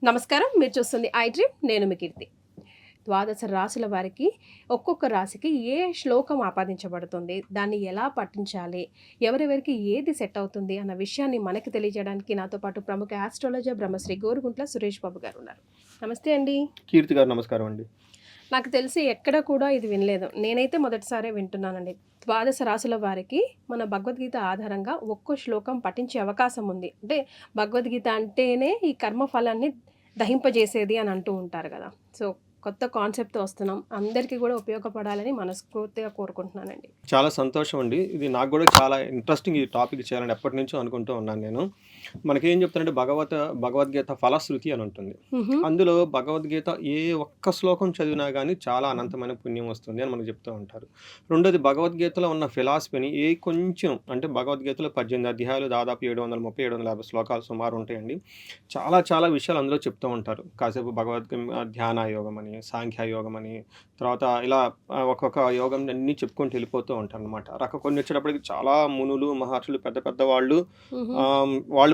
నమస్కారం, మీరు చూస్తుంది ఐ డ్రీమ్. నేను మీ కీర్తి. ద్వాదశ రాశుల వారికి ఒక్కొక్క రాశికి ఏ శ్లోకం ఆపాదించబడుతుంది, దాన్ని ఎలా పఠించాలి, ఎవరెవరికి ఏది సెట్ అవుతుంది అన్న విషయాన్ని మనకి తెలియజేయడానికి నాతో పాటు ప్రముఖ ఆస్ట్రాలజర్ బ్రహ్మశ్రీ గోరుగుంట్ల సురేష్ బాబు గారు ఉన్నారు. నమస్తే అండి. కీర్తి గారు నమస్కారం అండి. నాకు తెలిసి ఎక్కడ కూడా ఇది వినలేదు, నేనైతే మొదటిసారే వింటున్నానండి. ద్వాదశ రాశుల వారికి మన భగవద్గీత ఆధారంగా ఒక్కో శ్లోకం పఠించే అవకాశం ఉంది. అంటే భగవద్గీత అంటేనే ఈ కర్మఫలాన్ని దహింపజేసేది అని అంటూ ఉంటారు కదా. సో కొత్త కాన్సెప్ట్తో వస్తున్నాం, అందరికీ కూడా ఉపయోగపడాలని మనస్ఫూర్తిగా కోరుకుంటున్నానండి. చాలా సంతోషం అండి. ఇది నాకు కూడా చాలా ఇంట్రెస్టింగ్ ఈ టాపిక్ చేయాలని ఎప్పటి నుంచో అనుకుంటూ ఉన్నాను నేను. మనకేం చెప్తానంటే భగవద్గీత ఫలశ్రుతి అని ఉంటుంది. అందులో భగవద్గీత ఏ ఒక్క శ్లోకం చదివినా కానీ చాలా అనంతమైన పుణ్యం వస్తుంది అని మనకు చెప్తూ ఉంటారు. రెండోది, భగవద్గీతలో ఉన్న ఫిలాసఫీని కొంచెం అంటే భగవద్గీతలో 18 అధ్యాయాలు, దాదాపు 730-750 శ్లోకాలు సుమారు ఉంటాయండి. చాలా చాలా విషయాలు అందులో చెప్తూ ఉంటారు. కాసేపు ధ్యాన యోగం అని, సాంఖ్య యోగం అని, తర్వాత ఇలా ఒక్కొక్క యోగం అన్నీ చెప్పుకుంటూ వెళ్ళిపోతూ ఉంటారు అనమాట. కొన్ని వచ్చేటప్పటికి చాలా మునులు, మహర్షులు, పెద్ద పెద్ద వాళ్ళు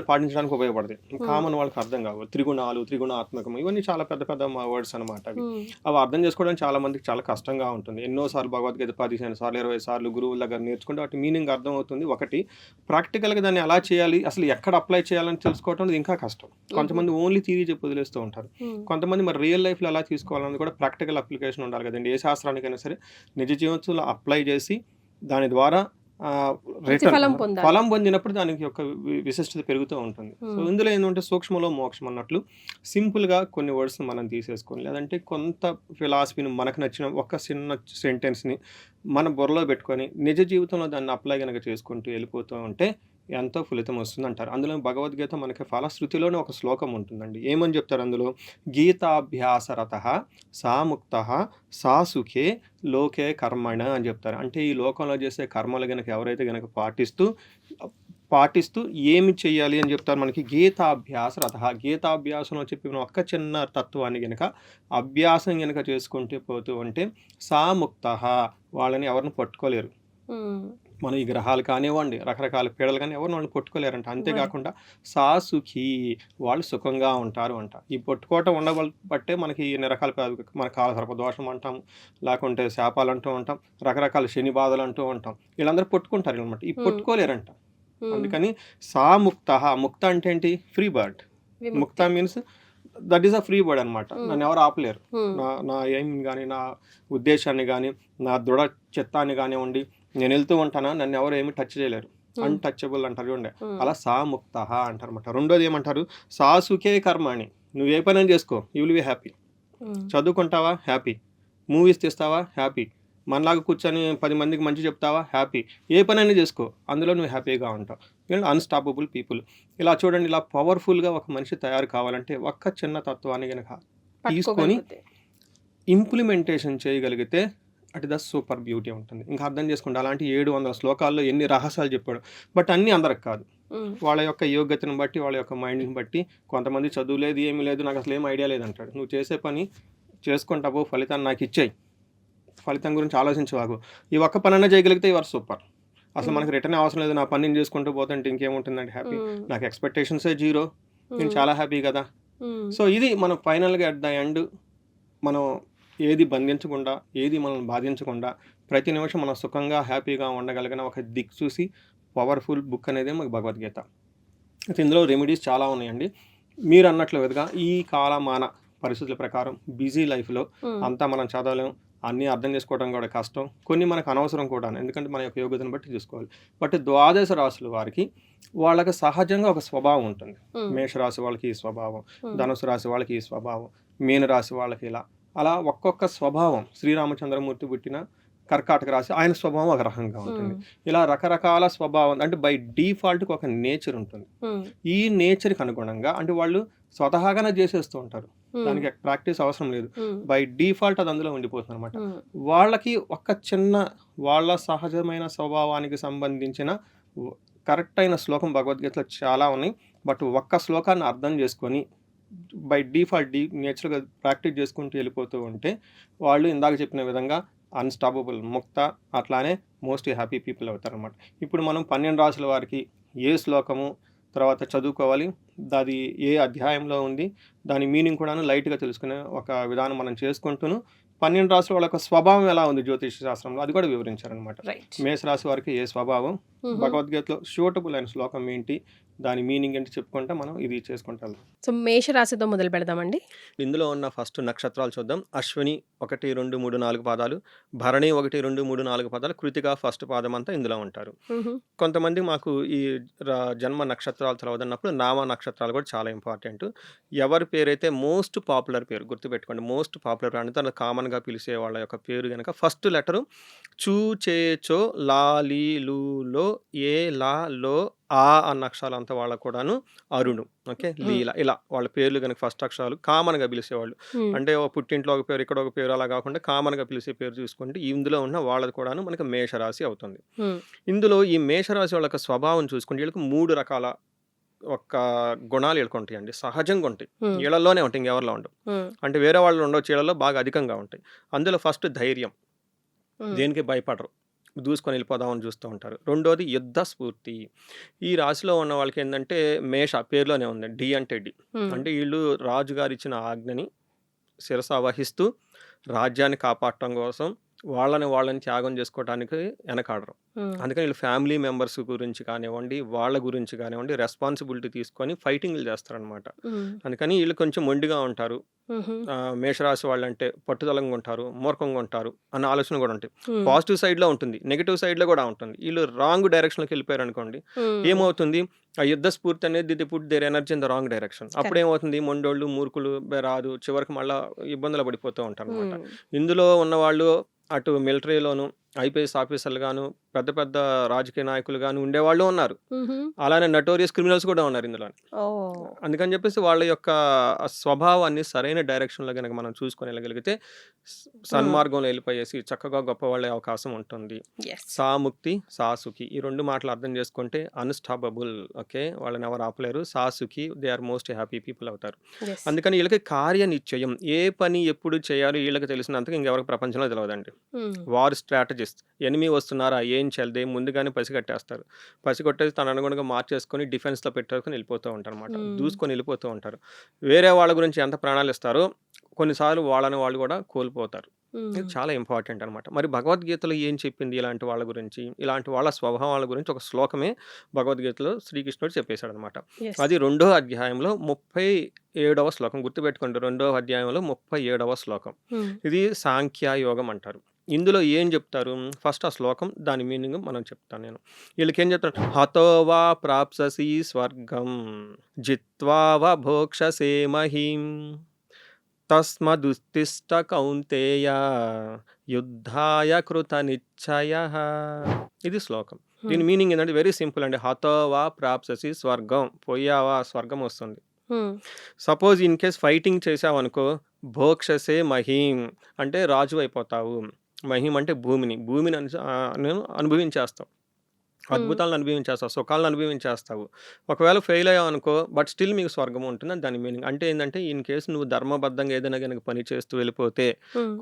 పాటించడానికి ఉపయోగపడతాయి. కామన్ వాళ్ళకి అర్థం కావు. త్రిగుణాలు, త్రిగుణాత్మకం, ఇవన్నీ చాలా పెద్ద పెద్ద వర్డ్స్ అనమాట. అవి అర్థం చేసుకోవడానికి చాలా మందికి చాలా కష్టంగా ఉంటుంది. ఎన్నోసార్లు భగవద్గీత 15 సార్లు 20 సార్లు గురువుల దగ్గర నేర్చుకుంటే వాటి మీనింగ్ అర్థం అవుతుంది. ఒకటి, ప్రాక్టికల్గా దాన్ని ఎలా చేయాలి, అసలు ఎక్కడ అప్లై చేయాలని తెలుసుకోవడం ఇంకా కష్టం. కొంతమంది ఓన్లీ థియరీ చెప్పి వదిలేస్తూ ఉంటారు. కొంతమంది మరి రియల్ లైఫ్లో ఎలా తీసుకోవాలని కూడా ప్రాక్టికల్ అప్లికేషన్ ఉండాలి కదండి. ఏ శాస్త్రానికైనా సరే నిజ జీవితంలో అప్లై చేసి దాని ద్వారా ఫలం పొందినప్పుడు దానికి యొక్క విశిష్టత పెరుగుతూ ఉంటుంది. సో ఇందులో ఏంటంటే సూక్ష్మలో మోక్షం అన్నట్లు సింపుల్గా కొన్ని వర్డ్స్ని మనం తీసేసుకొని, లేదంటే కొంత ఫిలాసఫీని మనకు నచ్చిన ఒక చిన్న సెంటెన్స్ని మన బుర్రలో పెట్టుకొని నిజ జీవితంలో దాన్ని అప్లై కనుక చేసుకుంటూ వెళ్ళిపోతూ ఉంటే ఎంతో ఫలితం వస్తుంది అంటారు. అందులో భగవద్గీత మనకి ఫలశ్రుతిలోనే ఒక శ్లోకం ఉంటుందండి. ఏమని చెప్తారు అందులో? గీతాభ్యాసరతః సాముక్తః సాసుఖే లోకే కర్మణ అని చెప్తారు. అంటే ఈ లోకంలో చేసే కర్మలు గనక ఎవరైతే గనక పాటిస్తూ ఏమి చెయ్యాలి అని చెప్తారు మనకి. గీతాభ్యాసరతః, గీతాభ్యాసంలో చెప్పిన ఒక్క చిన్న తత్వాన్ని గనక అభ్యాసం గనక చేసుకుంటూ పోతూ ఉంటే సాముక్తః, వాళ్ళని ఎవరిని పట్టుకోలేరు. మనం ఈ గ్రహాలు కానివ్వండి, రకరకాల పీడలు కానీ ఎవరిని వాళ్ళు పట్టుకోలేరంట. అంతేకాకుండా సాసుఖీ, వాళ్ళు సుఖంగా ఉంటారు అంట. ఈ పట్టుకోవటం ఉండబట్టే మనకి ఇన్ని రకాల మన కాలసర్ప దోషం అంటాం, లేకుంటే శాపాలు అంటూ ఉంటాం, రకరకాల శని బాధలు అంటూ ఉంటాం. వీళ్ళందరూ పట్టుకుంటారు అనమాట. ఈ పట్టుకోలేరంట. అందుకని సాముక్త. ముక్త అంటే ఏంటి? Free bird. ముక్త means that is a free bird అనమాట. నన్ను ఎవరు ఆపలేరు. నా ఎయిమ్ కానీ, నా ఉద్దేశాన్ని కానీ, నా దృఢ చిత్తాన్ని కానివ్వండి, నేను వెళ్తూ ఉంటానా, నన్ను ఎవరు ఏమి టచ్ చేయలేరు. అన్టచబుల్ అంటారు చూడండి, అలా సాముక్త అంటారు అనమాట. రెండోది ఏమంటారు? సాసుఖే కర్మాణి. నువ్వు ఏ పని చేసుకో, యూ విల్ బి హ్యాపీ. చదువుకుంటావా? హ్యాపీ. మూవీస్ తీస్తావా? హ్యాపీ. మనలాగా కూర్చొని 10 మందికి మంచి చెప్తావా? హ్యాపీ. ఏ పని అయినా చేసుకో, అందులో నువ్వు హ్యాపీగా ఉంటావు. Unstoppable people. ఇలా చూడండి, ఇలా పవర్ఫుల్గా ఒక మనిషి తయారు కావాలంటే ఒక్క చిన్న తత్వాన్ని కనుక తీసుకొని ఇంప్లిమెంటేషన్ చేయగలిగితే అట్ ద సూపర్ బ్యూటీ ఉంటుంది. ఇంకా అర్థం చేసుకుంటే అలాంటి 700 శ్లోకాల్లో ఎన్ని రహస్యాలు చెప్పాడు. బట్ అన్నీ అందరికి కాదు. వాళ్ళ యొక్క యోగ్యతను బట్టి, వాళ్ళ యొక్క మైండ్ని బట్టి. కొంతమంది చదువు లేదు, ఏమీ లేదు, నాకు అసలు ఏం ఐడియా లేదంటాడు. నువ్వు చేసే పని చేసుకుంటావు, ఫలితాన్ని నాకు ఇచ్చేయి, ఫలితం గురించి ఆలోచించవాకు. ఈ ఒక్క పని అన్నా చేయగలిగితే యువర్ సూపర్. అసలు మనకి రిటర్న్ అవసరం లేదు, నా పని నేను చేసుకుంటూ పోతుంటే ఇంకేముంటుందంటే హ్యాపీ. నాకు ఎక్స్పెక్టేషన్సే 0, నేను చాలా హ్యాపీ కదా. సో ఇది మనం ఫైనల్గా అట్ ద ఎండ్ మనం ఏది బంధించకుండా, ఏది మనల్ని బాధించకుండా, ప్రతి నిమిషం మనం సుఖంగా హ్యాపీగా ఉండగలిగిన ఒక దిక్కు చూసి పవర్ఫుల్ బుక్ అనేది మనకు భగవద్గీత. అయితే ఇందులో రెమెడీస్ చాలా ఉన్నాయండి. మీరు అన్నట్లు విధంగా ఈ కాలమాన పరిస్థితుల ప్రకారం బిజీ లైఫ్లో అంతా మనం చదవలేం, అన్నీ అర్థం చేసుకోవడం కూడా కష్టం, కొన్ని మనకు అనవసరం కూడా, ఎందుకంటే మన యొక్క యోగ్యతను బట్టి చూసుకోవాలి. బట్ ద్వాదశ రాశుల వారికి వాళ్ళకి సహజంగా ఒక స్వభావం ఉంటుంది. మేషరాశి వాళ్ళకి ఈ స్వభావం, ధనుసు రాశి వాళ్ళకి ఈ స్వభావం, మీనరాశి వాళ్ళకి ఇలా, అలా ఒక్కొక్క స్వభావం. శ్రీరామచంద్రమూర్తి పుట్టిన కర్కాటక రాశి, ఆయన స్వభావం ఒక రకంగా ఉంటుంది. ఇలా రకరకాల స్వభావం, అంటే బై డిఫాల్ట్కి ఒక నేచర్ ఉంటుంది. ఈ నేచర్కి అనుగుణంగా అంటే వాళ్ళు స్వతహాగానే చేసేస్తూ ఉంటారు, దానికి ప్రాక్టీస్ అవసరం లేదు. బై డిఫాల్ట్ అది అందులో ఉండిపోతుంది అనమాట. వాళ్ళకి ఒక చిన్న వాళ్ళ సహజమైన స్వభావానికి సంబంధించిన కరెక్ట్ అయిన శ్లోకం భగవద్గీతలో చాలా ఉన్నాయి. బట్ ఒక్క శ్లోకాన్ని అర్థం చేసుకొని బై డిఫాల్ట్ నేచురల్గా ప్రాక్టీస్ చేసుకుంటూ వెళ్ళిపోతూ ఉంటే వాళ్ళు ఇందాక చెప్పిన విధంగా అన్‌స్టాపబుల్ ముక్త, అట్లానే మోస్ట్ హ్యాపీ పీపుల్ అవుతారనమాట. ఇప్పుడు మనం 12 రాసుల వారికి ఏ శ్లోకము తర్వాత చదువుకోవాలి, అది ఏ అధ్యాయంలో ఉంది, దాని మీనింగ్ కూడాను లైట్‌గా తెలుసుకునే ఒక విధానం మనం చేసుకుంటూను 12 రాసుల వాళ్ళ యొక్క స్వభావం ఎలా ఉంది జ్యోతిష శాస్త్రంలో అది కూడా వివరించారనమాట. రైట్. మేషరాశి వారికి ఏ స్వభావం, భగవద్గీతలో సూటబుల్ అయిన శ్లోకం ఏంటి, దాని మీనింగ్ ఏంటి చెప్పుకుంటే మనం ఇది చేసుకుంటాం. సో మేషరాశితో మొదలు పెడదామండి. ఇందులో ఉన్న ఫస్ట్ నక్షత్రాలు చూద్దాం. అశ్విని 1, 2, 3, 4 పాదాలు, భరణి 1, 2, 3, 4 పాదాలు, కృతిక ఫస్ట్ పాదం అంతా ఇందులో ఉంటారు. కొంతమంది మాకు ఈ జన్మ నక్షత్రాలు చదవదన్నప్పుడు నామ నక్షత్రాలు కూడా చాలా ఇంపార్టెంట్. ఎవరి పేరైతే మోస్ట్ పాపులర్ పేరు గుర్తుపెట్టుకోండి. మోస్ట్ పాపులర్ పేరు అంటే కామన్గా పిలిచే వాళ్ళ యొక్క పేరు కనుక ఫస్ట్ లెటరు చూ, చే, చో, లా, లీ, లూ, లో, ఏ, లా, లో, ఆ అన్న అక్షరాలంతా వాళ్ళకు కూడాను అరుణు, ఓకే, లీల, ఇలా వాళ్ళ పేర్లు కనుక ఫస్ట్ అక్షరాలు కామన్గా పిలిచేవాళ్ళు. అంటే ఓ పుట్టింట్లో ఒక పేరు, ఇక్కడ ఒక పేరు, అలా కాకుండా కామన్గా పిలిచే పేరు చూసుకుంటే ఇందులో ఉన్న వాళ్ళది కూడాను మనకి మేషరాశి అవుతుంది. ఇందులో ఈ మేషరాశి వాళ్ళ యొక్క స్వభావం చూసుకుంటే వీళ్ళకి 3 రకాల ఒక గుణాలు వీళ్ళకి ఉంటాయండి. సహజంగా ఉంటాయి, వీళ్ళలోనే ఉంటాయి, ఇంకెవరిలో ఉండవు. అంటే వేరే వాళ్ళు ఉండవచ్చు, వీళ్ళలో బాగా అధికంగా ఉంటాయి. అందులో ఫస్ట్ ధైర్యం, దేనికి భయపడరు, దూసుకొని వెళ్ళిపోదామని చూస్తూ ఉంటారు. రెండోది యుద్ధ స్ఫూర్తి. ఈ రాశిలో ఉన్న వాళ్ళకి ఏంటంటే మేష పేరులోనే ఉంది, డి అంటే డి, అంటే వీళ్ళు రాజుగారు ఇచ్చిన ఆజ్ఞని శిరస వహిస్తూ రాజ్యాన్ని కాపాడటం కోసం వాళ్ళని త్యాగం చేసుకోవడానికి వెనకాడరు. అందుకని వీళ్ళు ఫ్యామిలీ మెంబర్స్ గురించి కానివ్వండి, వాళ్ళ గురించి కానివ్వండి రెస్పాన్సిబిలిటీ తీసుకొని ఫైటింగ్లు చేస్తారనమాట. అందుకని వీళ్ళు కొంచెం మొండిగా ఉంటారు. మేషరాశి వాళ్ళంటే పట్టుదలంగా ఉంటారు, మూర్ఖంగా ఉంటారు అన్న ఆలోచన కూడా ఉంటాయి. పాజిటివ్ సైడ్లో ఉంటుంది, నెగిటివ్ సైడ్లో కూడా ఉంటుంది. వీళ్ళు రాంగ్ డైరెక్షన్లోకి వెళ్ళిపోయారు అనుకోండి, ఏమవుతుంది, ఆ యుద్ధ స్ఫూర్తి అనేది the put their energy in the wrong direction. అప్పుడు ఏమవుతుంది, మొండోళ్ళు, మూర్ఖులు రాదు, చివరికి మళ్ళీ ఇబ్బందులు పడిపోతూ ఉంటారు అనమాట. ఇందులో ఉన్నవాళ్ళు అటు మిలిటరీలోను ఐపీఎస్ ఆఫీసర్లు గాను, పెద్ద పెద్ద రాజకీయ నాయకులు గాను ఉండేవాళ్ళు ఉన్నారు. అలానే నటోరియస్ క్రిమినల్స్ కూడా ఉన్నారు ఇందులో. అందుకని చెప్పేసి వాళ్ళ యొక్క స్వభావాన్ని సరైన డైరెక్షన్లో కనుక మనం చూసుకొని వెళ్ళగలిగితే సన్మార్గంలో వెళ్ళిపోయేసి చక్కగా గొప్ప వాళ్ళే అవకాశం ఉంటుంది. సాముక్తి, సాసుకి, ఈ 2 మాటలు అర్థం చేసుకుంటే అన్‌స్టాపబుల్, ఓకే, వాళ్ళని ఎవరు ఆపలేరు. సాసుకి, they are most happy people అవుతారు. అందుకని వీళ్ళకి కార్యనిశ్చయం, ఏ పని ఎప్పుడు చేయాలో వీళ్ళకి తెలిసినంతగా ఇంకెవరికి ప్రపంచంలో తెలియదండి. వార్ స్ట్రాటజిస్ట్, ఎనిమి వస్తున్నారా, ఏం చేయాలి ముందుగానే పసిగట్టేస్తారు. పసిగొట్టేసి తన అనుగుణంగా మార్చేసుకొని డిఫెన్స్లో పెట్టేసుకొని వెళ్ళిపోతూ ఉంటారు అనమాట. దూసుకొని వెళ్ళిపోతూ ఉంటారు. వేరే వాళ్ళ గురించి ఎంత ప్రాణాలు ఇస్తారో కొన్నిసార్లు వాళ్ళు కూడా కోల్పోతారు. ఇది చాలా ఇంపార్టెంట్ అనమాట. మరి భగవద్గీతలో ఏం చెప్పింది ఇలాంటి వాళ్ళ గురించి, ఇలాంటి వాళ్ళ స్వభావాల గురించి ఒక శ్లోకమే భగవద్గీతలో శ్రీకృష్ణుడు చెప్పేశాడు అనమాట. అది 2వ అధ్యాయంలో 37వ శ్లోకం. గుర్తుపెట్టుకోండి, 2వ అధ్యాయంలో 37వ శ్లోకం. ఇది సాంఖ్యయోగం అంటారు. ఇందులో ఏం చెప్తారు, ఫస్ట్ ఆ శ్లోకం దాని మీనింగ్ మనం చెప్తాను నేను. వీళ్ళకి ఏం చెప్తారు, హతో వా ప్రాప్ససి స్వర్గం జిత్వా వా భోక్షసే మహీం తస్మదుత్తిష్ట కౌంతేయ యుద్ధాయ కృత నిశ్చయః. ఇది శ్లోకం. దీని మీనింగ్ ఏంటంటే వెరీ సింపుల్ అండి. హతో వా ప్రాప్ససి స్వర్గం, పోయావా స్వర్గం వస్తుంది. సపోజ్ ఇన్ కేస్ ఫైటింగ్ చేసావనుకో, భోక్షసే మహీం అంటే రాజు అయిపోతావు. మహిం అంటే భూమిని అనుభవించేస్తావు, అద్భుతాలను అనుభవించేస్తావు, సుఖాలను అనుభవించేస్తావు. ఒకవేళ ఫెయిల్ అయ్యావు అనుకో, బట్ స్టిల్ మీకు స్వర్గం ఉంటుంది అని దాని మీనింగ్. అంటే ఏంటంటే ఇన్ కేసు నువ్వు ధర్మబద్ధంగా ఏదైనా కనుక పని చేస్తూ వెళ్ళిపోతే,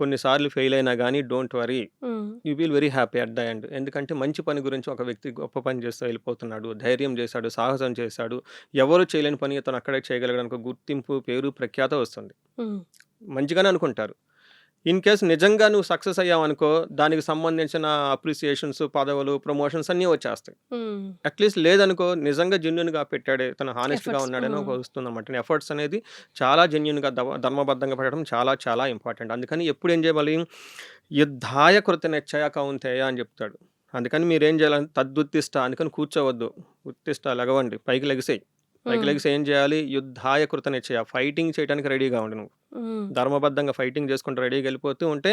కొన్నిసార్లు ఫెయిల్ అయినా కానీ don't worry, you will very happy at the end. ఎందుకంటే మంచి పని గురించి ఒక వ్యక్తి గొప్ప పని చేస్తూ వెళ్ళిపోతున్నాడు, ధైర్యం చేశాడు, సాహసం చేశాడు, ఎవరు చేయలేని పని అతను అక్కడే చేయగలగడానికి గుర్తింపు, పేరు, ప్రఖ్యాత వస్తుంది. మంచిగానే అనుకుంటారు. ఇన్ కేస్ నిజంగా నువ్వు సక్సెస్ అయ్యావనుకో, దానికి సంబంధించిన అప్రిసియేషన్స్, పదవులు, ప్రమోషన్స్ అన్నీ వచ్చేస్తాయి. అట్లీస్ట్ లేదనుకో, నిజంగా జెన్యున్గా పెట్టాడే, తను హానెస్ట్గా ఉన్నాడని ఒక వస్తుంది అనమాట. ఎఫర్ట్స్ అనేది చాలా జెన్యున్గా ధర్మబద్ధంగా పెట్టడం చాలా చాలా ఇంపార్టెంట్. అందుకని ఎప్పుడు ఏం చేయాలి, యుద్ధాయ కృత నిశ్చయ కౌంతేయ అని చెప్తాడు. అందుకని మీరేం చేయాలని తద్దుత్తిష్ట, అందుకని కూర్చోవద్దు, ఉత్తిష్ట, లెగవండి, పైకి లెగిసేయి. పైకి లెగిసి ఏం చేయాలి, యుద్ధాయ కృత నిశ్చయ, ఫైటింగ్ చేయడానికి రెడీగా ఉండి నువ్వు ధర్మబద్ధంగా ఫైటింగ్ చేసుకుంటూ రెడీగా వెళ్ళిపోతూ ఉంటే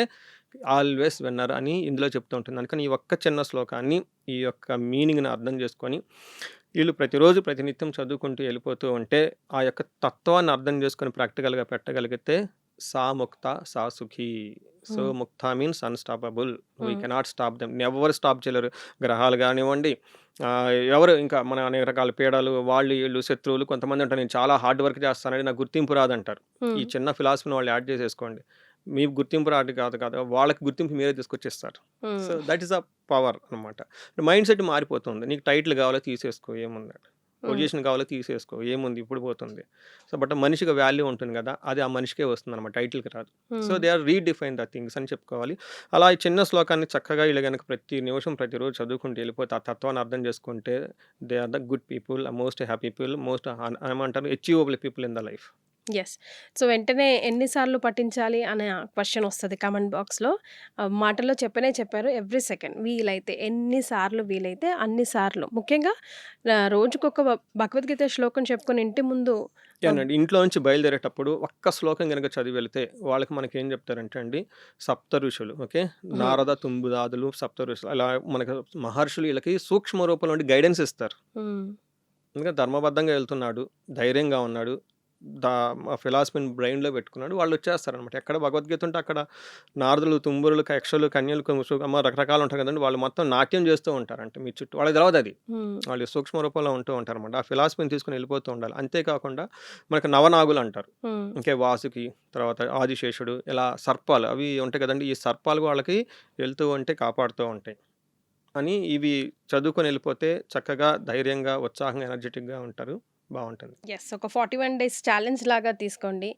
ఆల్వేస్ విన్నర్ అని ఇందులో చెప్తూ ఉంటుంది. అందుకని ఈ ఒక్క చిన్న శ్లోకాన్ని, ఈ యొక్క మీనింగ్ని అర్థం చేసుకొని వీళ్ళు ప్రతిరోజు ప్రతినిత్యం చదువుకుంటూ వెళ్ళిపోతూ ఉంటే, ఆ యొక్క తత్వాన్ని అర్థం చేసుకొని ప్రాక్టికల్గా పెట్టగలిగితే సాముక్త, సాసుఖి. సో ముక్త means unstoppable, we cannot stop them, ఎవరు స్టాప్ చేయలేరు. గ్రహాలు కానివ్వండి, ఎవరు ఇంకా మన అనేక రకాల పీడలు, వాళ్ళు వీళ్ళు శత్రువులు. కొంతమంది అంటారు నేను చాలా హార్డ్ వర్క్ చేస్తానని నాకు గుర్తింపు రాదంటారు. ఈ చిన్న ఫిలాసఫీని వాళ్ళు యాడ్ చేసేసుకోండి. మీ గుర్తింపు రాదు కాదు వాళ్ళకి గుర్తింపు మీరే తీసుకొచ్చేస్తారు. So that is a power అనమాట. మైండ్ సెట్ మారిపోతుంది. నీకు టైటిల్ కావాలో తీసేసుకో, ఏముంది, పొజిషన్ కావాలో తీసేసుకో, ఏముంది, ఇప్పుడు పోతుంది. సో బట్ మనిషికి వాల్యూ ఉంటుంది కదా, అది ఆ మనిషికే వస్తుంది అనమాట, టైటిల్కి రాదు. So they are redefine the things అని చెప్పుకోవాలి. అలా ఈ చిన్న శ్లోకాన్ని చక్కగా ఇలా కనుక ప్రతి నిమిషం ప్రతిరోజు చదువుకుంటూ వెళ్ళిపోతే, ఆ తత్వాన్ని అర్థం చేసుకుంటే, they are the good people, most happy people, most ఏమంటారు, achievable people in the life. Yes. So, వెంటనే ఎన్నిసార్లు పఠించాలి అనే క్వెషన్ వస్తది కామెంట్ బాక్స్‌లో. మాటల్లో చెప్పనే చెప్పారు. ఎవ్రీ సెకండ్ వీలైతే, ఎన్ని సార్లు వీలైతే అన్ని సార్లు. ముఖ్యంగా రోజుకొక భగవద్గీత శ్లోకం చెప్పుకొని ఇంటి ముందు ఏనండి, ఇంట్లో నుంచి బయలుదేరేటప్పుడు ఒక్క శ్లోకం కనుక చదివి వెళితే వాళ్ళకి మనకి ఏం చెప్తారంటే అండి, సప్త ఋషులు, ఓకే, హ్మ్. నారద తుంబుదాదులు సప్త ఋషులు, అలా మనకు మహర్షులు వీళ్ళకి సూక్ష్మ రూపంలో ఉండి గైడెన్స్ ఇస్తారు. హ్మ్. ఎందుకంటే ధర్మబద్ధంగా వెళ్తున్నాడు, ధైర్యంగా ఉన్నాడు, ఫిలాసఫీని బ్రెయిన్లో పెట్టుకున్నాడు, వాళ్ళు వచ్చేస్తారనమాట. ఎక్కడ భగవద్గీత ఉంటే అక్కడ నారదులు, తుంబురులు, యక్షులు, కన్యలు, రకరకాలు ఉంటారు కదండి, వాళ్ళు మొత్తం నాట్యం చేస్తూ ఉంటారంటే మీ చుట్టూ. వాళ్ళకి తెలియదు అది, హ్మ్. వాళ్ళు సూక్ష్మ రూపంలో ఉంటూ ఉంటారన్నమాట. ఆ ఫిలాసఫీని తీసుకుని వెళ్ళిపోతూ ఉండాలి. అంతేకాకుండా మనకు నవనాగులు అంటారు, హ్మ్. ఇంకే వాసుకి, తర్వాత ఆదిశేషుడు, ఇలా సర్పాలు అవి ఉంటాయి కదండి. ఈ సర్పాలు వాళ్ళకి వెళ్తూ ఉంటే కాపాడుతూ ఉంటాయి అని. ఇవి చదువుకొని వెళ్ళిపోతే చక్కగా ధైర్యంగా, ఉత్సాహంగా, ఎనర్జెటిక్గా ఉంటారు. బాగుంటుంది. యెస్. ఒక 41 డేస్ ఛాలెంజ్ లాగా తీసుకోండి.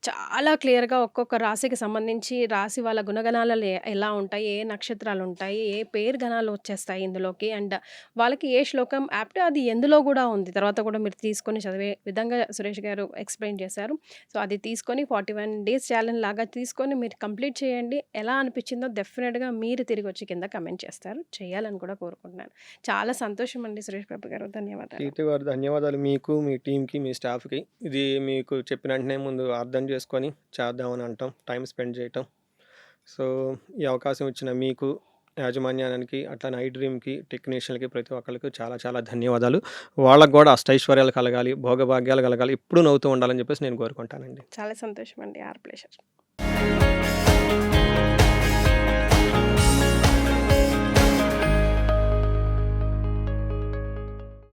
చాలా క్లియర్‌గా ఒక్కొక్క రాశికి సంబంధించి రాశి వాళ్ళ గుణగణాలు ఎలా ఉంటాయి, ఏ నక్షత్రాలు ఉంటాయి, ఏ పేరు గణాలు వచ్చేస్తాయి ఇందులోకి, అండ్ వాళ్ళకి ఏ శ్లోకం యాప్ట్ అది ఎందులో కూడా ఉంది. తర్వాత కూడా మీరు తీసుకొని చదివే విధంగా సురేష్ గారు ఎక్స్‌ప్లెయిన్ చేశారు. సో, అది తీసుకొని 41 డేస్ ఛాలెంజ్ లాగా తీసుకొని మీరు కంప్లీట్ చేయండి. ఎలా అనిపించిందో డెఫినిట్‌గా మీరు తిరిగి వచ్చి కింద కమెంట్ చేస్తారు. చేయాలని కూడా కోరుకుంటున్నాను. చాలా సంతోషం అండి సురేష్ బాబు గారు. ధన్యవాదాలు. కీర్తి గారు, ధన్యవాదాలు మీకు, మీ టీంకి, మీ స్టాఫ్కి. ఇది మీకు చెప్పిన వెంటనే ముందు అర్థం చేసుకొని చేద్దామని అంటాం, టైం స్పెండ్ చేయటం. సో ఈ అవకాశం ఇచ్చిన మీకు, యాజమాన్యానికి, అట్లా ఐ డ్రీమ్కి, టెక్నీషియన్కి, ప్రతి ఒక్కరికి చాలా చాలా ధన్యవాదాలు. వాళ్ళకు కూడా అష్టైశ్వర్యాలు కలగాలి, భోగభాగ్యాలు కలగాలి, ఎప్పుడూ నవ్వుతూ ఉండాలని చెప్పేసి నేను కోరుకుంటానండి. చాలా సంతోషం అండి. Our pleasure.